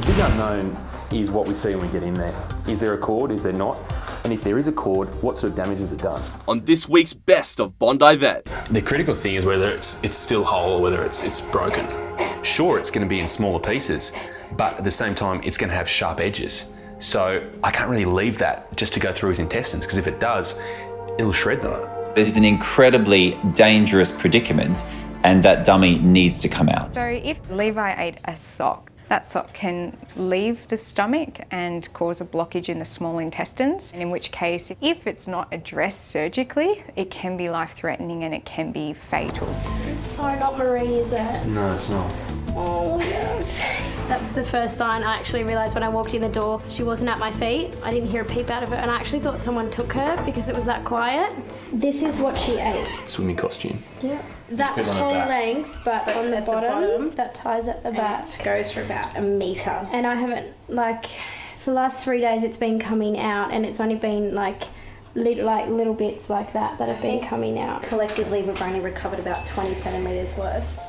The big unknown is what we see when we get in there. Is there a cord? Is there not? And if there is a cord, what sort of damage has it done? On this week's Best of Bondi Vet. The critical thing is whether it's still whole or whether it's broken. Sure, it's going to be in smaller pieces, but at the same time, it's going to have sharp edges. So I can't really leave that just to go through his intestines, because if it does, it'll shred them. This is an incredibly dangerous predicament, and that dummy needs to come out. So if Levi ate a sock, that sock can leave the stomach and cause a blockage in the small intestines, and in which case, if it's not addressed surgically, it can be life-threatening and it can be fatal. It's so not Marie, is it? No, it's not. Oh, that's the first sign I actually realised when I walked in the door. She wasn't at my feet. I didn't hear a peep out of it, and I actually thought someone took her because it was that quiet. This is what she ate. Swimming costume. Yeah. That whole length, but on the bottom, that ties at the back. It goes for about a metre. And I haven't, for the last 3 days it's been coming out, and it's only been little bits like that have been coming out. Collectively, we've only recovered about 20 centimetres worth.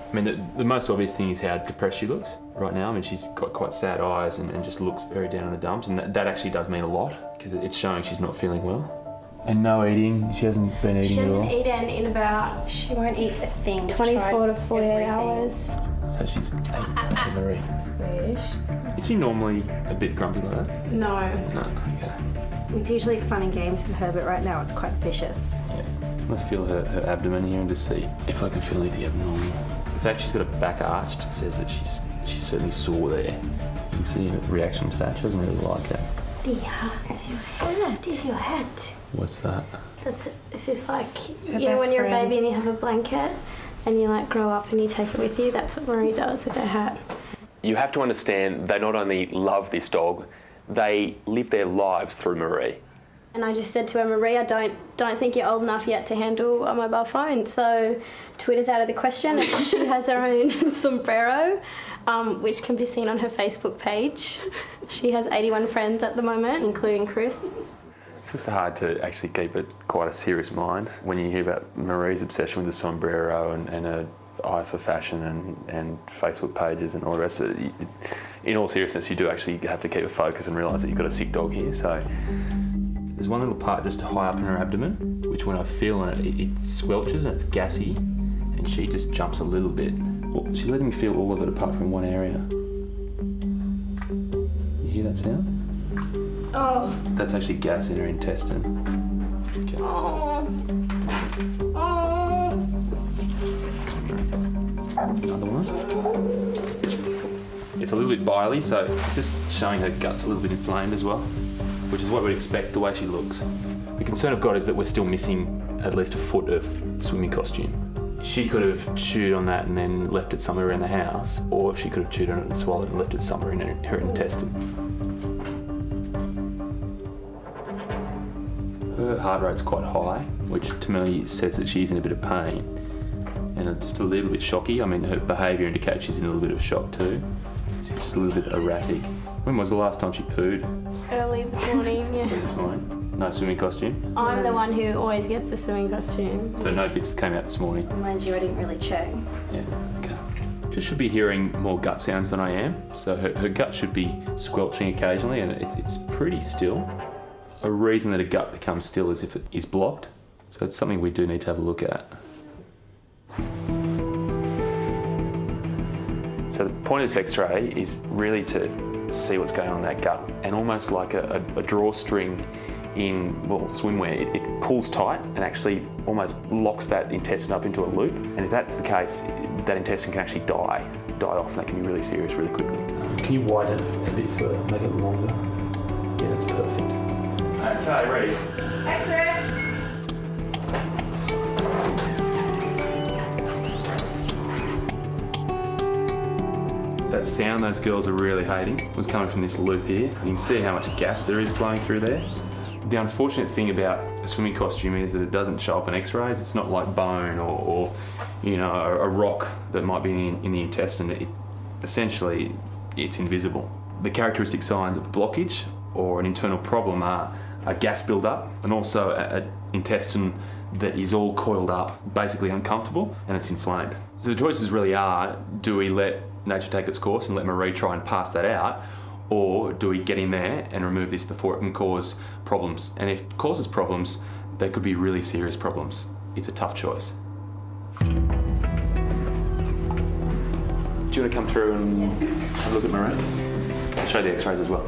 I mean, the most obvious thing is how depressed she looks right now. I mean, she's got quite sad eyes and just looks very down in the dumps, and that actually does mean a lot because it's showing she's not feeling well. And no eating, she hasn't been eating at all? She hasn't eaten in about... She won't eat a thing. 24 to 48 hours. So she's ate Marie. Squish. Is she normally a bit grumpy like that? No. No, okay. It's usually fun and games for her, but right now it's quite vicious. Yeah. Let's feel her abdomen here and just see if I can feel anything abnormal. In fact, she's got a back arched. It says that she's certainly sore there. You can see a reaction to that. She doesn't really like it. It's your hat. It's your hat. What's that? This is like, her you know, when best you're a friend. baby and you have a blanket and you grow up and you take it with you, that's what Marie does with her hat. You have to understand they not only love this dog, they live their lives through Marie. And I just said to her, Marie, I don't think you're old enough yet to handle a mobile phone, so Twitter's out of the question. She has her own sombrero, which can be seen on her Facebook page. She has 81 friends at the moment, including Chris. It's just hard to actually keep it quite a serious mind when you hear about Marie's obsession with the sombrero and her eye for fashion and Facebook pages and all the rest of it. In all seriousness, you do actually have to keep a focus and realise that you've got a sick dog here. So there's one little part just high up in her abdomen, which when I feel on it squelches and it's gassy, and she just jumps a little bit. Well, she's letting me feel all of it apart from one area. You hear that sound? Oh. That's actually gas in her intestine. Okay. Oh. Another one. It's a little bit bily, so it's just showing her gut's a little bit inflamed as well, which is what we'd expect the way she looks. The concern I've got is that we're still missing at least a foot of swimming costume. She could have chewed on that and then left it somewhere around the house, or she could have chewed on it and swallowed it and left it somewhere in her intestine. Her heart rate's quite high, which to me says that she's in a bit of pain, and it's just a little bit shocky. I mean, her behaviour indicates she's in a little bit of shock too. She's just a little bit erratic. When was the last time she pooed? Early this morning, yeah. This morning. No swimming costume? I'm the one who always gets the swimming costume. So no bits came out this morning? Mind you, I didn't really check. Yeah, okay. She should be hearing more gut sounds than I am, so her gut should be squelching occasionally, and it's pretty still. A reason that a gut becomes still is if it is blocked, so it's something we do need to have a look at. So the point of this x-ray is really to see what's going on in that gut, and almost like a drawstring in swimwear, it pulls tight and actually almost locks that intestine up into a loop, and if that's the case, that intestine can actually die off, and that can be really serious really quickly. Can you widen it a bit further, make it longer? Yeah, that's perfect. Okay, ready? X-ray. That sound those girls are really hating was coming from this loop here. You can see how much gas there is flowing through there. The unfortunate thing about a swimming costume is that it doesn't show up in x-rays. It's not like bone or you know, a rock that might be in the intestine. Essentially, it's invisible. The characteristic signs of blockage or an internal problem are a gas build-up and also an intestine that is all coiled up, basically uncomfortable, and it's inflamed. So the choices really are, do we let nature take its course and let Marie try and pass that out? Or do we get in there and remove this before it can cause problems? And if it causes problems, they could be really serious problems. It's a tough choice. Do you want to come through and have a look at Marie? I'll show the x-rays as well.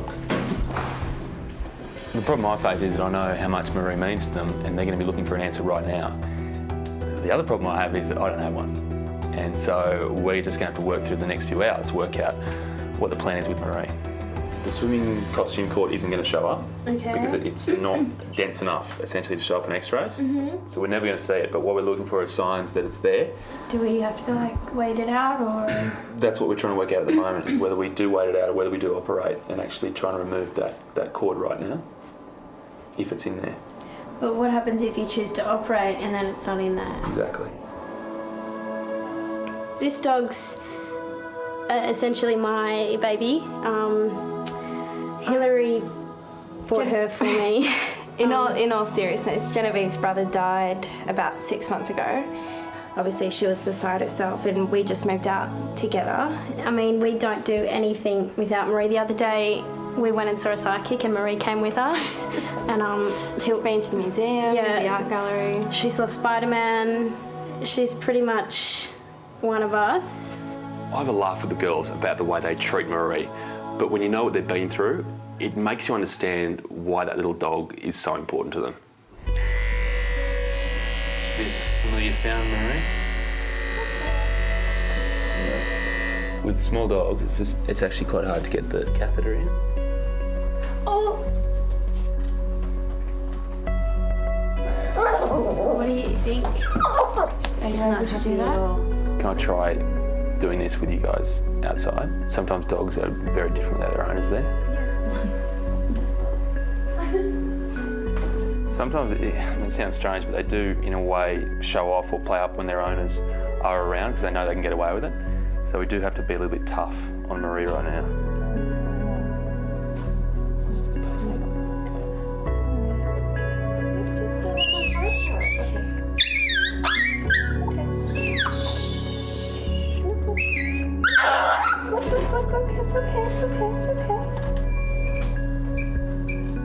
The problem I face is that I know how much Marie means to them and they're going to be looking for an answer right now. The other problem I have is that I don't have one. And so we're just going to have to work through the next few hours to work out what the plan is with Marie. The swimming costume cord isn't going to show up because it's not dense enough, essentially, to show up in x-rays. So we're never going to see it, but what we're looking for is signs that it's there. Do we have to like wait it out, or? That's what we're trying to work out at the moment, is whether we do wait it out or whether we do operate and actually try and remove that cord right now, if it's in there. But what happens if you choose to operate and then it's not in there? Exactly. This dog's essentially my baby. Hillary bought her for me. In all seriousness, Genevieve's brother died about 6 months ago. Obviously, she was beside herself, and we just moved out together. I mean, we don't do anything without Marie. The other day, we went and saw a psychic, and Marie came with us. And She's been to the museum, the art gallery. She saw Spider-Man. She's pretty much one of us. I have a laugh with the girls about the way they treat Marie, but when you know what they've been through, it makes you understand why that little dog is so important to them. Should be a familiar sound, Marie. With small dogs, it's actually quite hard to get the catheter in. Oh! What do you think? She's not to do that. Can I try doing this with you guys outside? Sometimes dogs are very different without their owners there. Sometimes it sounds strange, but they do, in a way, show off or play up when their owners are around because they know they can get away with it. So we do have to be a little bit tough on Marie right now. It's okay.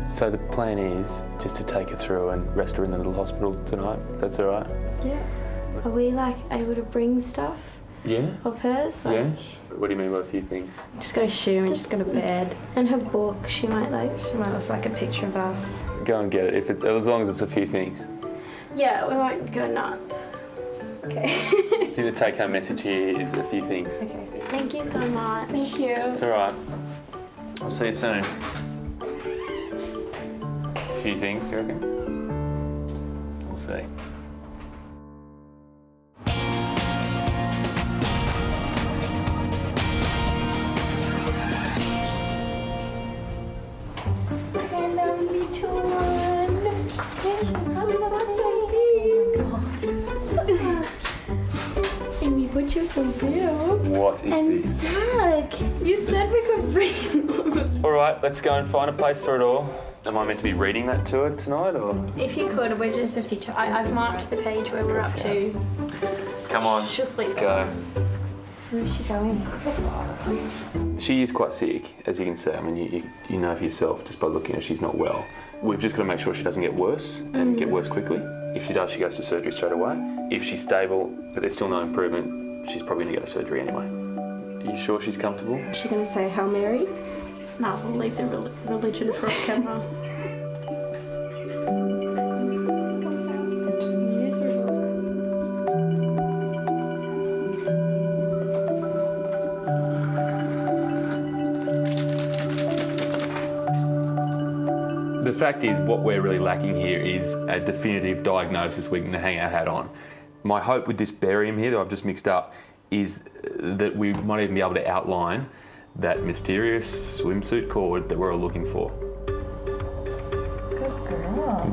So the plan is just to take her through and rest her in the little hospital tonight, if that's all right? Yeah. Are we like able to bring stuff of hers? Like, Yeah? What do you mean by a few things? Just got a shoe and just got a bed. And her book, she might like. She might look like a picture of us. Go and get it, as long as it's a few things. Yeah, we won't go nuts. Okay. I think the take-home message here is a few things. Okay. Thank you so much. Thank you. It's all right. I'll see you soon. A few things, you reckon? We'll see. Hello, little one. Amy, what you so beautiful? What is this? Doug, you said we could bring. All right, let's go and find a place for it all. Am I meant to be reading that to her tonight, or? If you could, we're just. I've marked the page where we're up to. Come on, She'll sleep. let's go. Where is she going? She is quite sick, as you can see. I mean, you know for yourself just by looking at her, she's not well. We've just got to make sure she doesn't get worse and get worse quickly. If she does, she goes to surgery straight away. If she's stable, but there's still no improvement, she's probably going to go to surgery anyway. Are you sure she's comfortable? Is she going to say Hail Mary? No, we'll leave the religion for a camera. The fact is, what we're really lacking here is a definitive diagnosis we can hang our hat on. My hope with this barium here that I've just mixed up is that we might even be able to outline that mysterious swimsuit cord that we're all looking for. Good girl.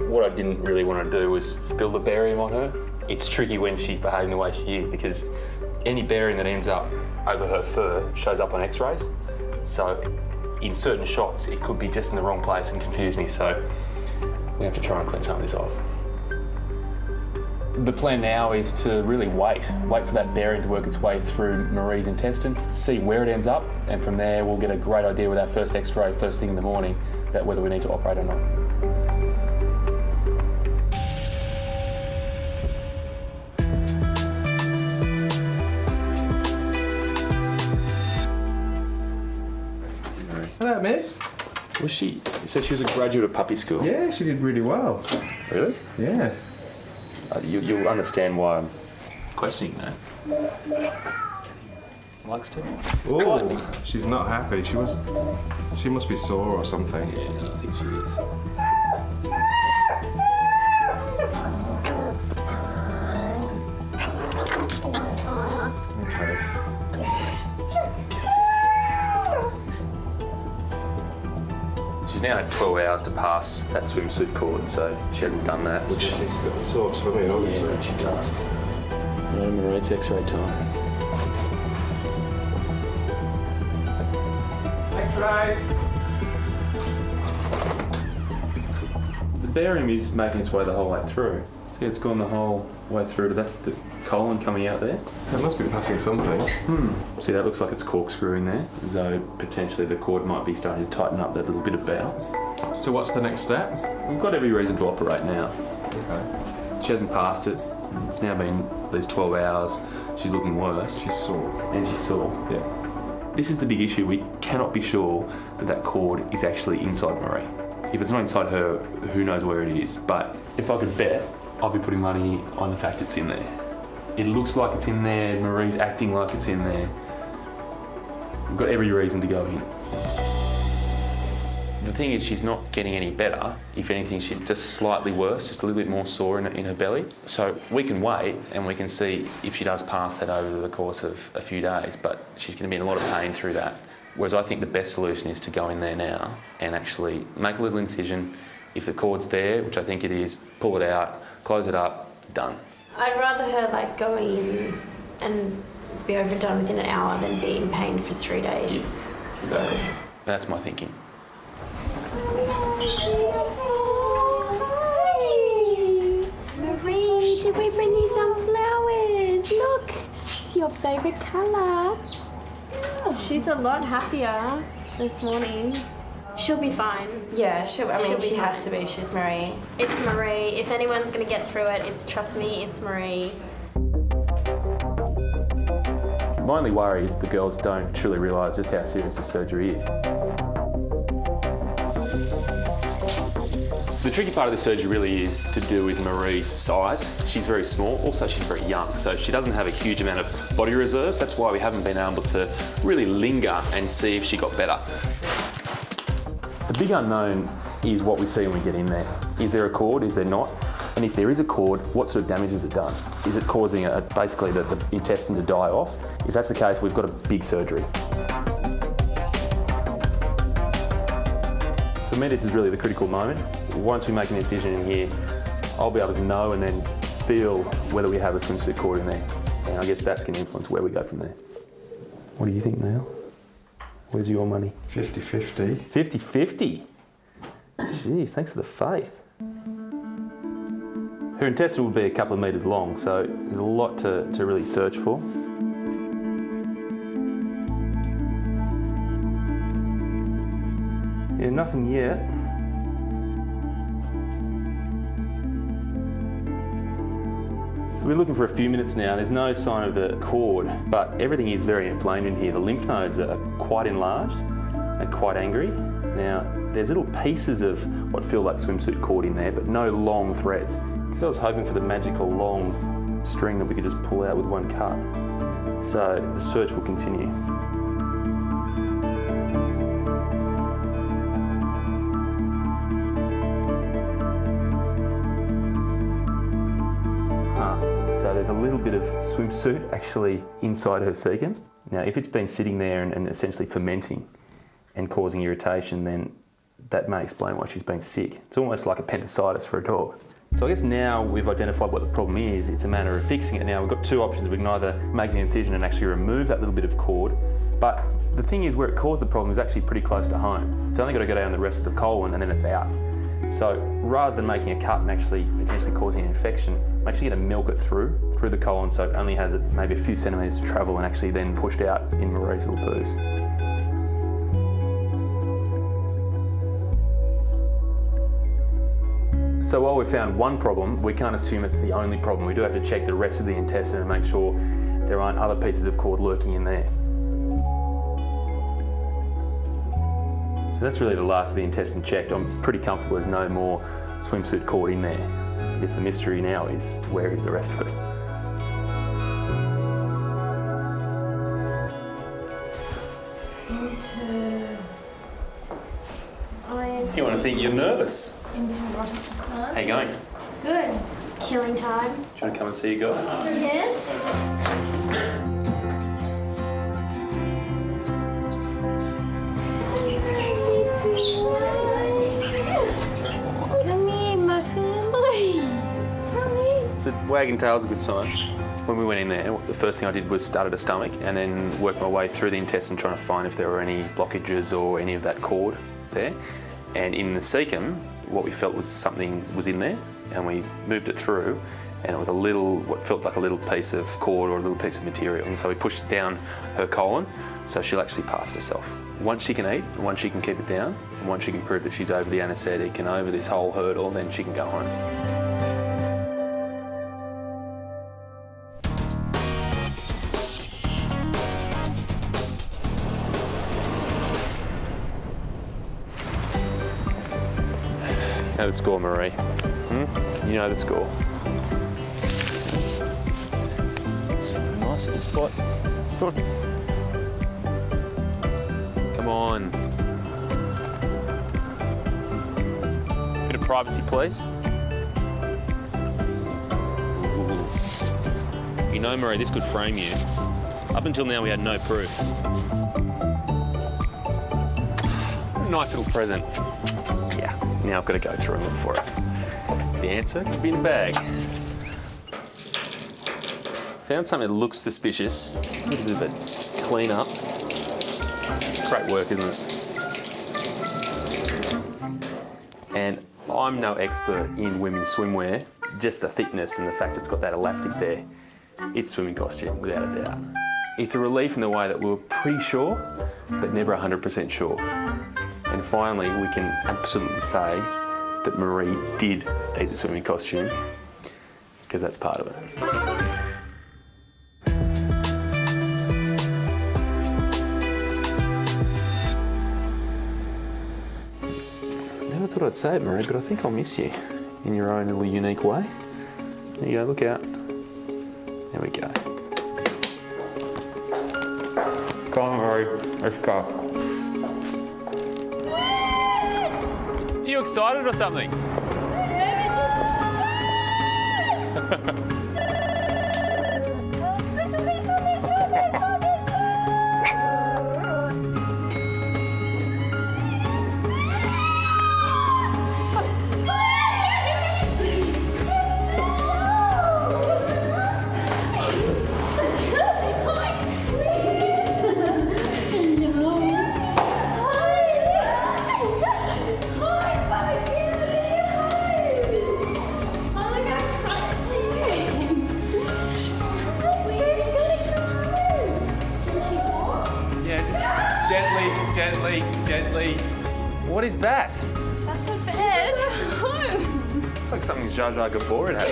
What I didn't really want to do was spill the barium on her. It's tricky when she's behaving the way she is because any barium that ends up over her fur shows up on x-rays. So in certain shots, it could be just in the wrong place and confuse me. So we have to try and clean some of this off. The plan now is to really wait for that bearing to work its way through Marie's intestine, see where it ends up, and from there we'll get a great idea with our first x-ray first thing in the morning about whether we need to operate or not. Hello, miss. Was she? You said she was a graduate of puppy school? Yeah, she did really well. Really? Yeah. You'll understand why I'm questioning that. Likes to. Oh, she's not happy. She must be sore or something. Yeah, no, I think she is. Okay. She's now had 12 hours to pass that swimsuit cord, so she hasn't done that, which She's got a sore tummy, obviously. she does. No, Marie, it's x-ray time. X-ray. The barium is making its way the whole way through. See, it's gone the whole way through. That's the colon coming out there. So it must be passing something. See, that looks like it's corkscrewing there, as though potentially the cord might be starting to tighten up that little bit of bowel. So what's the next step? We've got every reason to operate now. Okay. She hasn't passed it. It's now been these 12 hours. She's looking worse. She's sore. And she's sore. Yeah. This is the big issue. We cannot be sure that that cord is actually inside Marie. If it's not inside her, who knows where it is. But if I could bet, I'll be putting money on the fact it's in there. It looks like it's in there. Marie's acting like it's in there. We've got every reason to go in. The thing is, she's not getting any better. If anything, she's just slightly worse, just a little bit more sore in her belly. So we can wait and we can see if she does pass that over the course of a few days, but she's going to be in a lot of pain through that. Whereas I think the best solution is to go in there now and actually make a little incision. If the cord's there, which I think it is, pull it out, close it up, done. I'd rather her like go in and be overdone within an hour than be in pain for 3 days. So That's my thinking. Marie, did we bring you some flowers? Look, it's your favourite colour. She's a lot happier this morning. She'll be fine. Yeah, she be has to fine. be. She's Marie. It's Marie. If anyone's going to get through it, trust me, it's Marie. My only worry is the girls don't truly realise just how serious this surgery is. The tricky part of the surgery really is to do with Marie's size. She's very small, also she's very young, so she doesn't have a huge amount of body reserves. That's why we haven't been able to really linger and see if she got better. The big unknown is what we see when we get in there. Is there a cord, is there not? And if there is a cord, what sort of damage has it done? Is it causing basically the intestine to die off? If that's the case, we've got a big surgery. For me, this is really the critical moment. Once we make an incision in here, I'll be able to know and then feel whether we have a swimsuit cord in there. And I guess that's going to influence where we go from there. What do you think, Neil? Where's your money? 50-50. 50-50? Jeez, thanks for the faith. Her intestine will be a couple of metres long, so there's a lot to really search for. Yeah, nothing yet. So we're looking for a few minutes now. There's no sign of the cord, but everything is very inflamed in here. The lymph nodes are quite enlarged and quite angry. Now, there's little pieces of what feel like swimsuit cord in there, but no long threads. Because I was hoping for the magical long string that we could just pull out with one cut. So the search will continue. So there's a little bit of swimsuit actually inside her cecum. Now, if it's been sitting there and essentially fermenting and causing irritation, then that may explain why she's been sick. It's almost like appendicitis for a dog. So I guess now we've identified what the problem is. It's a matter of fixing it. Now we've got two options. We can either make an incision and actually remove that little bit of cord, but the thing is where it caused the problem is actually pretty close to home. It's only got to go down the rest of the colon and then it's out. So rather than making a cut and actually potentially causing an infection, I'm actually going to milk it through the colon so it only has maybe a few centimetres to travel and actually then pushed out in Marie's little poos. So while we found one problem, we can't assume it's the only problem. We do have to check the rest of the intestine and make sure there aren't other pieces of cord lurking in there. So that's really the last of the intestine checked. I'm pretty comfortable there's no more swimsuit cord in there. I guess the mystery now is, where is the rest of it? You want to think you're nervous? How you going? Good. Killing time. Do you want to come and see your girl? Yes. Come here, my family. Come here. The wagging tail's a good sign. When we went in there, the first thing I did was start at the stomach and then work my way through the intestine trying to find if there were any blockages or any of that cord there. And in the cecum, what we felt was something was in there, and we moved it through, and it was what felt like a little piece of cord or a little piece of material. And so we pushed it down her colon, so she'll actually pass herself. Once she can eat, once she can keep it down, and once she can prove that she's over the anaesthetic and over this whole hurdle, then she can go home. You know the score, Marie. You know the score. It's nice at this spot. Come on. Bit of privacy, please. Ooh. You know, Marie, this could frame you. Up until now, we had no proof. Nice little present. Yeah, now I've got to go through and look for it. The answer could be in the bag. Found something that looks suspicious. A little bit of a clean up. Great work, isn't it? And I'm no expert in women's swimwear, just the thickness and the fact it's got that elastic there. It's swimming costume, without a doubt. It's a relief in the way that we were pretty sure, but never 100% sure. And finally, we can absolutely say that Marie did eat the swimming costume, because that's part of it. Never thought I'd say it, Marie, but I think I'll miss you in your own little unique way. There you go, look out. There we go. Come on, Marie, let's go. Are you excited or something? Gently. What is that? That's her bed. It's like something Zsa Zsa Gabor had.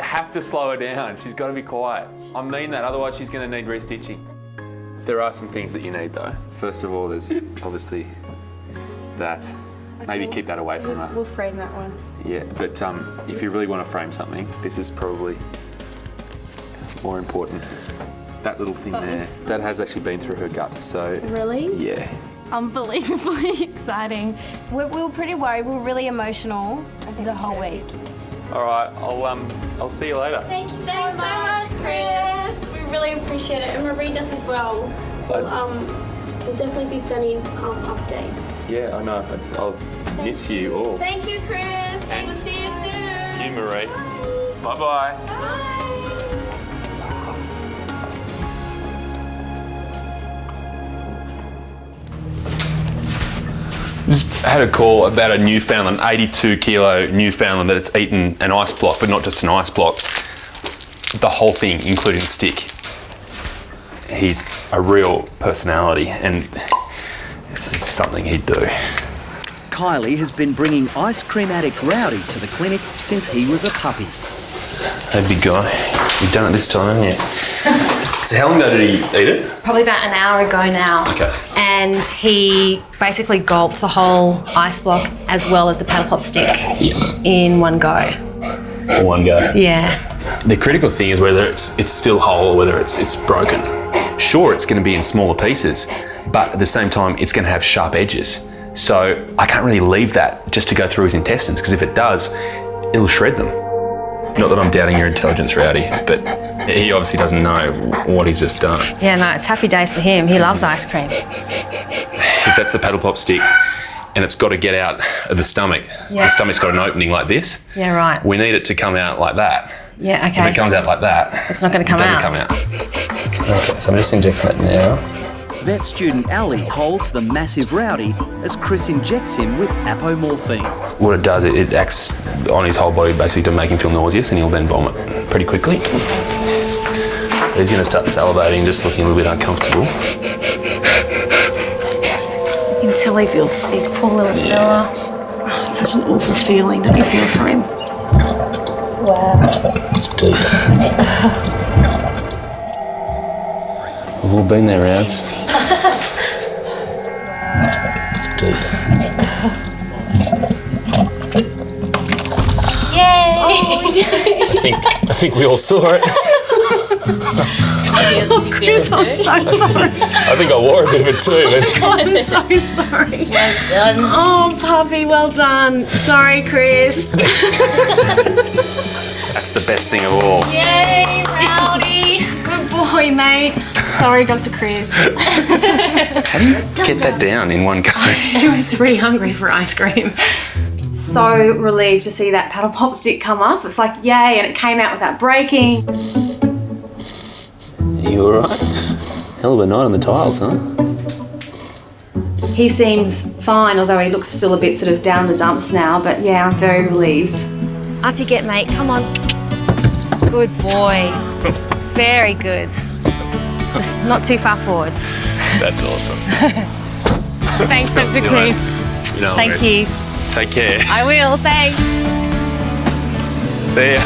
Have to slow her down. She's got to be quiet. I mean that, otherwise she's going to need restitching. There are some things that you need though. First of all, there's obviously that. Okay. Maybe keep that away from her. We'll frame that one. Yeah, but if you really want to frame something, this is probably more important. That little thing there, that has actually been through her gut, so... Really? Yeah. Unbelievably exciting. We were pretty worried. We were really emotional the whole week. All right, I'll see you later. Thank you so much, Chris. We really appreciate it, and Marie does as well. We'll definitely be sending updates. Yeah, I know. I'll miss you all. Thank you, Chris. And we'll see you soon. You, Marie. Bye-bye. Bye. Just had a call about a Newfoundland, 82 kilo Newfoundland that it's eaten an ice block, but not just an ice block, the whole thing, including the stick. He's a real personality, and this is something he'd do. Kylie has been bringing ice cream addict Rowdy to the clinic since he was a puppy. Hey, big guy, you've done it this time, haven't you? So how long ago did he eat it? Probably about an hour ago now. Okay. And he basically gulped the whole ice block as well as the paddle pop stick in one go. Or one go. Yeah. The critical thing is whether it's still whole or whether it's broken. Sure, it's going to be in smaller pieces, but at the same time, it's going to have sharp edges. So I can't really leave that just to go through his intestines, because if it does, it'll shred them. Not that I'm doubting your intelligence, Rowdy, but he obviously doesn't know what he's just done. Yeah, no, it's happy days for him. He loves ice cream. If that's the paddle pop stick and it's got to get out of the stomach, Yeah. the stomach's got an opening like this. Yeah, right. We need it to come out like that. Yeah, okay. If it comes out like that, It's not going to come it doesn't out. come out. Okay, so I'm just injecting that now. Vet student Ali holds the massive Rowdy as Chris injects him with apomorphine. What it does, it acts on his whole body basically to make him feel nauseous, and he'll then vomit pretty quickly. So he's going to start salivating, just looking a little bit uncomfortable. You can tell he feels sick, poor little fella. Oh, it's such an awful feeling, don't you feel for him? Wow. It's deep. We've all been there, Rounds. It's deep. Yay! I think we all saw it. Oh, Chris, I'm so sorry. I think I wore a bit of it too. I'm so sorry. Well done. Oh, puppy, well done. Sorry, Chris. That's the best thing of all. Yay, Rowdy. Good boy, mate. Sorry, Dr. Chris. How do you get that down in one go? He was pretty hungry for ice cream. So relieved to see that paddle pop stick come up. It's like, yay, and it came out without breaking. You all right? Hell of a night on the tiles, huh? He seems fine, although he looks still a bit sort of down the dumps now, but yeah, I'm very relieved. Up you get, mate, come on. Good boy. Very good. Just not too far forward. That's awesome. Thanks, Dr. Chris. No Thank worries. you. Take care. I will, thanks. See ya.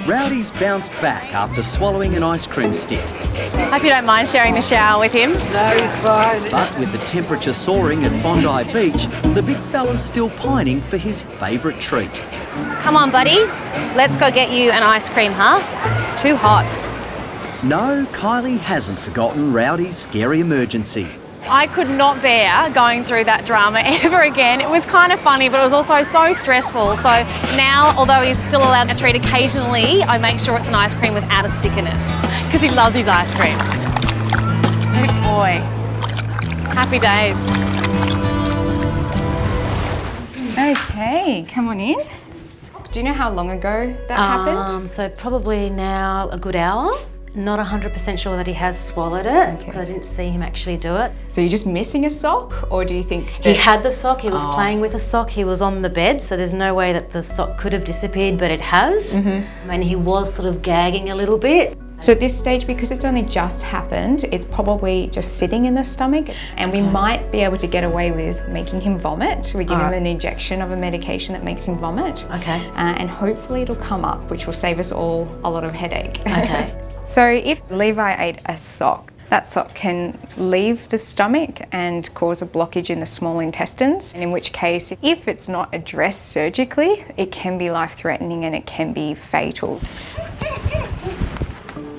Rowdy's bounced back after swallowing an ice cream stick. Hope you don't mind sharing the shower with him. But with the temperature soaring at Bondi Beach, the big fella's still pining for his favourite treat. Come on, buddy. Let's go get you an ice cream, huh? It's too hot. No, Kylie hasn't forgotten Rowdy's scary emergency. I could not bear going through that drama ever again. It was kind of funny, but it was also so stressful. So now, although he's still allowed a treat occasionally, I make sure it's an ice cream without a stick in it, because he loves his ice cream. Good boy. Happy days. Okay, come on in. Do you know how long ago that happened? So probably now a good hour. Not 100% sure that he has swallowed it because I didn't see him actually do it. So you're just missing a sock, or do you think He had the sock, he was playing with the sock, he was on the bed, so there's no way that the sock could have disappeared, but it has. And he was sort of gagging a little bit. So at this stage, because it's only just happened, it's probably just sitting in the stomach, and we might be able to get away with making him vomit. We give him an injection of a medication that makes him vomit. Okay. And hopefully it'll come up, which will save us all a lot of headache. Okay. So if Levi ate a sock, that sock can leave the stomach and cause a blockage in the small intestines, and in which case, if it's not addressed surgically, it can be life-threatening and it can be fatal.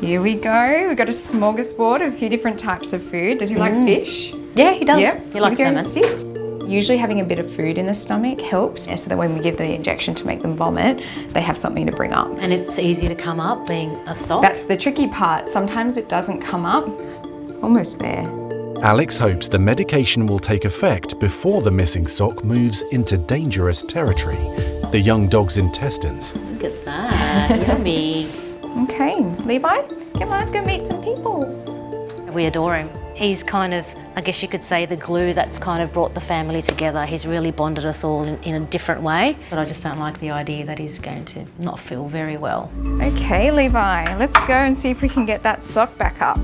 Here we go. We've got a smorgasbord of a few different types of food. Does he like fish? Yeah, he does. Yep. He likes Here we salmon. go. Sit. Usually having a bit of food in the stomach helps, so that when we give the injection to make them vomit, they have something to bring up. And it's easy to come up being a sock. That's the tricky part. Sometimes it doesn't come up. Almost there. Alex hopes the medication will take effect before the missing sock moves into dangerous territory, the young dog's intestines. Look at that, yummy. Okay, Levi, come on, let's go meet some people. We adore him. He's kind of, I guess you could say, the glue that's kind of brought the family together. He's really bonded us all in a different way. But I just don't like the idea that he's going to not feel very well. Okay, Levi, let's go and see if we can get that sock back up.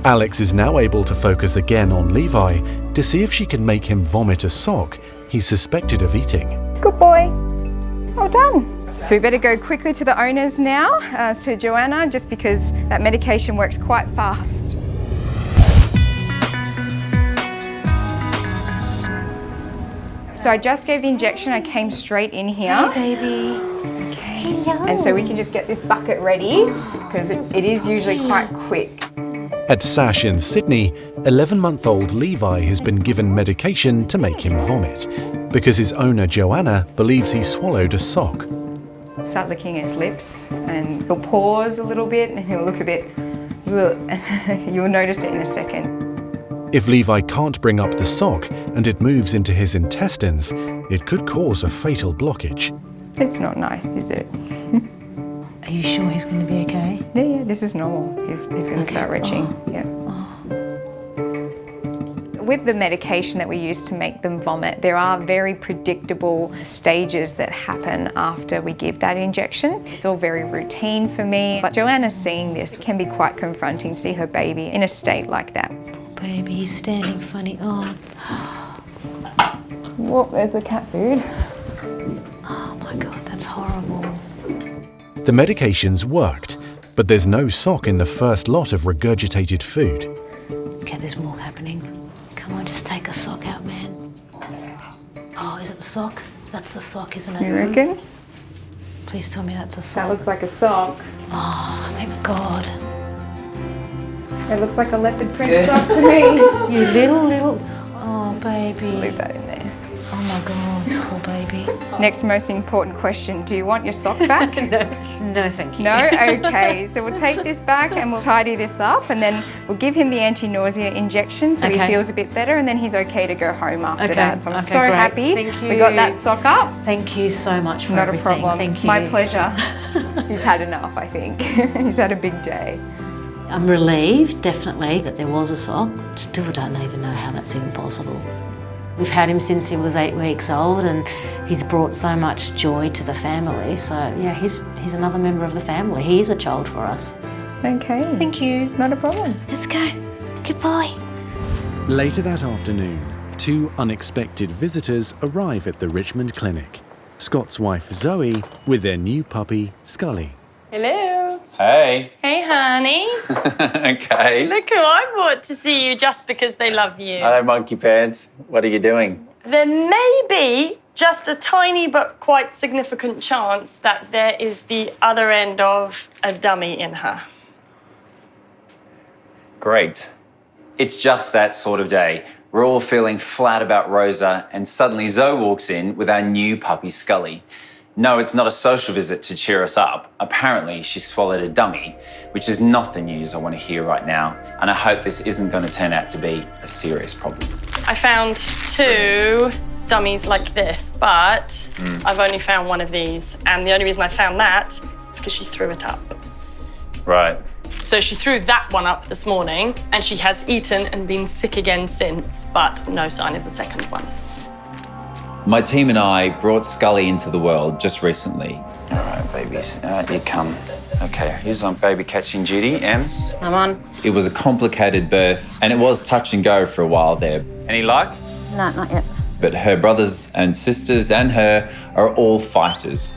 Alex is now able to focus again on Levi to see if she can make him vomit a sock he's suspected of eating. Good boy. Well done. So we better go quickly to the owners now, to Joanna, just because that medication works quite fast. So I just gave the injection, I came straight in here. Hey, baby. Okay. And so we can just get this bucket ready, because it is usually quite quick. At Sash in Sydney, 11-month-old Levi has been given medication to make him vomit because his owner Joanna believes he swallowed a sock. Start licking his lips and he'll pause a little bit and he'll look a bit, you'll notice it in a second. If Levi can't bring up the sock and it moves into his intestines, it could cause a fatal blockage. It's not nice, is it? Are you sure he's going to be okay? Yeah, this is normal. He's going to start retching. Yeah. With the medication that we use to make them vomit, there are very predictable stages that happen after we give that injection. It's all very routine for me, but Joanna seeing this can be quite confronting to see her baby in a state like that. Poor baby, he's standing funny. Oh. Whoop, there's the cat food. Oh my God, that's horrible. The medication's worked, but there's no sock in the first lot of regurgitated food. Okay, there's more happening. Come on, just take a sock out, man. Oh, is it the sock? That's the sock, isn't it? You reckon? Please tell me that's a sock. That looks like a sock. Oh, thank God. It looks like a leopard print sock to me. You little. Oh, baby. Leave that in there. Oh my God, poor baby. Next most important question, do you want your sock back? No, thank you. No? Okay, so we'll take this back and we'll tidy this up and then we'll give him the anti-nausea injection so he feels a bit better and then he's okay to go home after that. So I'm so great. happy Thank you. we got that sock up. Thank you so much for Not everything. a problem. Thank you. My pleasure. He's had enough, I think. He's had a big day. I'm relieved, definitely, that there was a sock. Still don't even know how that's even possible. We've had him since he was 8 weeks old and he's brought so much joy to the family. So yeah, he's another member of the family. He is a child for us. Okay. Thank you. Not a problem. Let's go. Good boy. Later that afternoon, 2 unexpected visitors arrive at the Richmond clinic. Scott's wife Zoe with their new puppy Scully. Hello. Hey. Hey, honey. Okay. Look who I brought to see you just because they love you. Hello, monkey pants. What are you doing? There may be just a tiny but quite significant chance that there is the other end of a dummy in her. Great. It's just that sort of day. We're all feeling flat about Rosa, and suddenly Zoe walks in with our new puppy, Scully. No, it's not a social visit to cheer us up. Apparently, she swallowed a dummy, which is not the news I want to hear right now, and I hope this isn't going to turn out to be a serious problem. I found 2 dummies like this, but I've only found one of these, and the only reason I found that is because she threw it up. Right. So she threw that one up this morning, and she has eaten and been sick again since, but no sign of the second one. My team and I brought Scully into the world just recently. All right, babies. Out you come. Okay, here's on baby catching duty. Ems? I'm on. It was a complicated birth, and it was touch and go for a while there. Any luck? No, not yet. But her brothers and sisters and her are all fighters.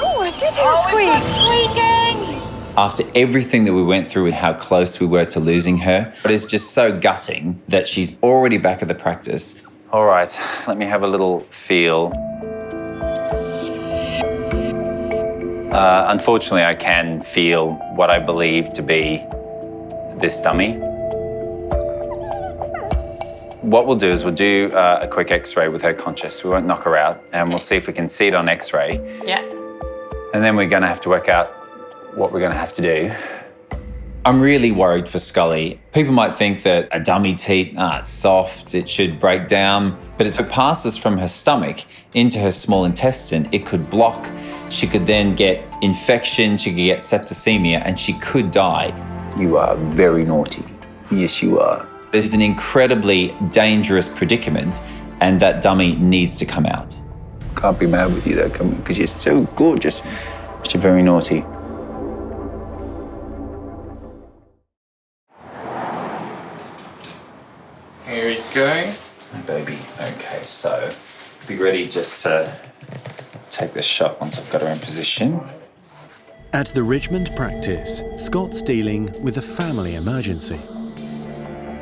Oh, I did hear a squeak. After everything that we went through with how close we were to losing her, it is just so gutting that she's already back at the practice. All right, let me have a little feel. Unfortunately, I can feel what I believe to be this dummy. What we'll do is we'll do a quick x-ray with her conscious. We won't knock her out, and we'll see if we can see it on x-ray. Yeah. And then we're gonna have to work out what we're gonna have to do. I'm really worried for Scully. People might think that a dummy teat, it's soft, it should break down. But if it passes from her stomach into her small intestine, it could block. She could then get infection, she could get septicemia, and she could die. You are very naughty. Yes, you are. This is an incredibly dangerous predicament, and that dummy needs to come out. Can't be mad with you though, because you're so gorgeous. You're very naughty. Here we go. Baby, okay, so be ready just to take this shot once I've got her in position. At the Richmond practice, Scott's dealing with a family emergency.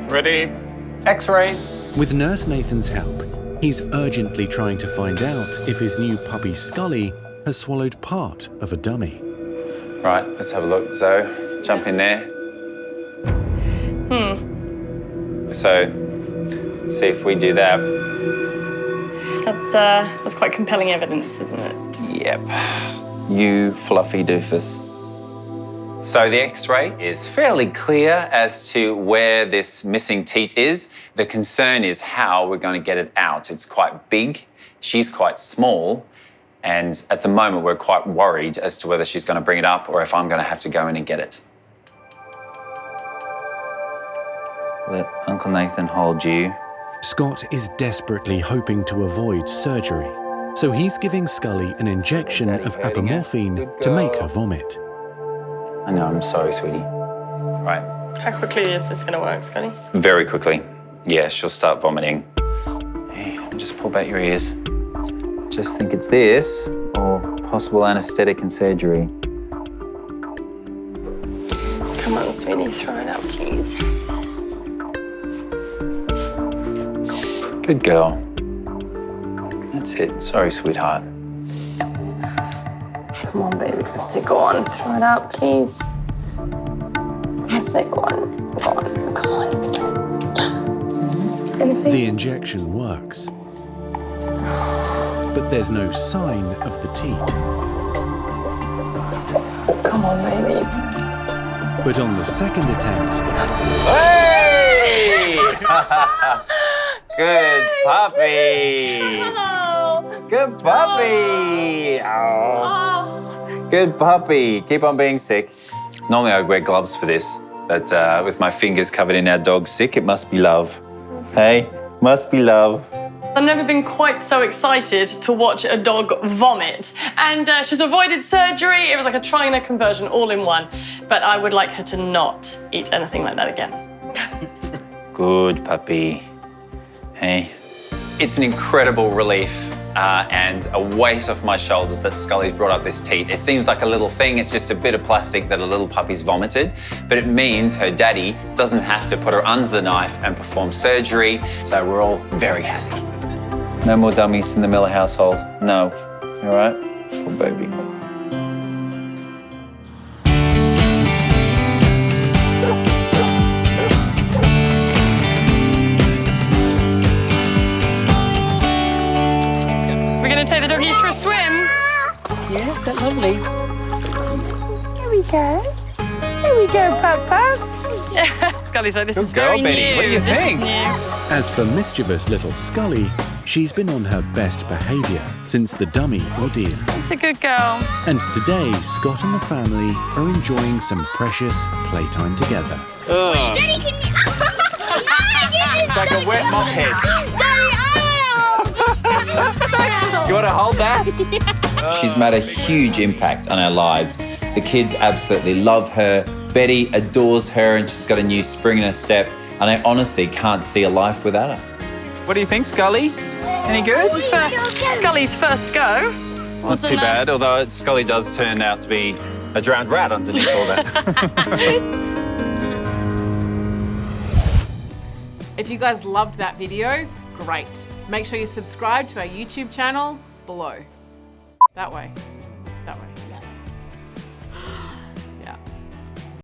Ready? X-ray. With Nurse Nathan's help, he's urgently trying to find out if his new puppy Scully has swallowed part of a dummy. Right, let's have a look. Zoe, jump in there. So, let's see if we do that. That's quite compelling evidence, isn't it? Yep. You fluffy doofus. So the X-ray is fairly clear as to where this missing teat is. The concern is how we're going to get it out. It's quite big, she's quite small, and at the moment we're quite worried as to whether she's going to bring it up or if I'm going to have to go in and get it. Let Uncle Nathan hold you. Scott is desperately hoping to avoid surgery, so he's giving Scully an injection of apomorphine to make her vomit. I know, I'm sorry, sweetie. Right. How quickly is this going to work, Scully? Very quickly. Yeah, she'll start vomiting. Hey, just pull back your ears. Just think it's this or possible anaesthetic and surgery. Come on, sweetie, throw it out, please. Good girl. That's it. Sorry, sweetheart. Come on, baby. That's it. Go on. Throw it out, please. That's it. Go on. Go on. Come on. You can do it. Anything? The injection works, but there's no sign of the teat. Come on, baby. But on the second attempt... Hey! Good puppy! Good puppy! Oh. Good puppy. Keep on being sick. Normally I would wear gloves for this, but with my fingers covered in our dog's sick, it must be love. Hey, must be love. I've never been quite so excited to watch a dog vomit. And she's avoided surgery. It was like a trying a conversion all in one. But I would like her to not eat anything like that again. Good puppy. Hey. It's an incredible relief and a weight off my shoulders that Scully's brought up this teat. It seems like a little thing. It's just a bit of plastic that a little puppy's vomited, but it means her daddy doesn't have to put her under the knife and perform surgery. So we're all very happy. No more dummies in the Miller household. No. All right? Poor baby. Take the doggies for a swim. Yeah, is that lovely? Here we go. Here we go, Papa. Scully's like, this Good is girl, very Betty. new. What do you This think? is new. As for mischievous little Scully, she's been on her best behaviour since the dummy ordeal. It's a good girl. And today, Scott and the family are enjoying some precious playtime together. Daddy, can you... It's like a wet mop head. Daddy, You want to hold that? She's made a huge impact on our lives. The kids absolutely love her. Betty adores her and she's got a new spring in her step. And I honestly can't see a life without her. What do you think, Scully? Any good? For Scully's first go. Not too bad, although Scully does turn out to be a drowned rat underneath all that. If you guys loved that video, great. Make sure you subscribe to our YouTube channel below. That way.